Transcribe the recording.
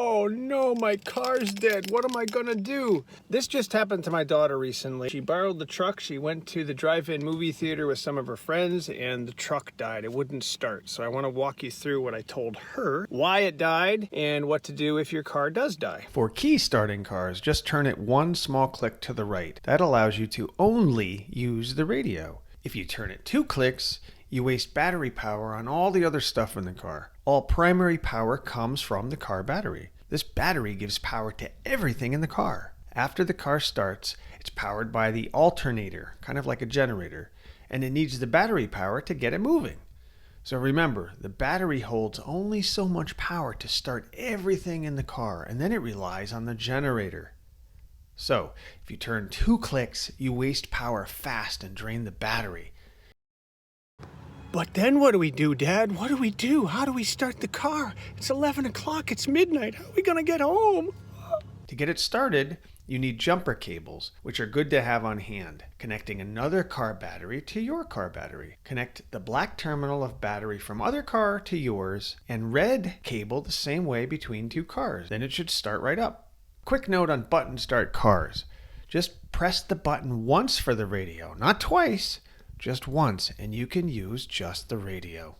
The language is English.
Oh no, my car's dead. What am I gonna do? This just happened to my daughter recently. She borrowed the truck. She went to the drive-in movie theater with some of her friends and the truck died. It wouldn't start. So I want to walk you through what I told her, why it died, and what to do if your car does die. For key starting cars, just turn it one small click to the right. That allows you to only use the radio. If you turn it 2 clicks, you waste battery power on all the other stuff in the car. All primary power comes from the car battery. This battery gives power to everything in the car. After the car starts, it's powered by the alternator, kind of like a generator, and it needs the battery power to get it moving. So remember, the battery holds only so much power to start everything in the car, and then it relies on the generator. So, if you turn 2 clicks, you waste power fast and drain the battery. But then what do we do, Dad? What do we do? How do we start the car? It's 11 o'clock. It's midnight. How are we going to get home? To get it started, you need jumper cables, which are good to have on hand, connecting another car battery to your car battery. Connect the black terminal of battery from other car to yours, and red cable the same way between 2 cars. Then it should start right up. Quick note on button start cars. Just press the button once for the radio, not twice. Just once, and you can use just the radio.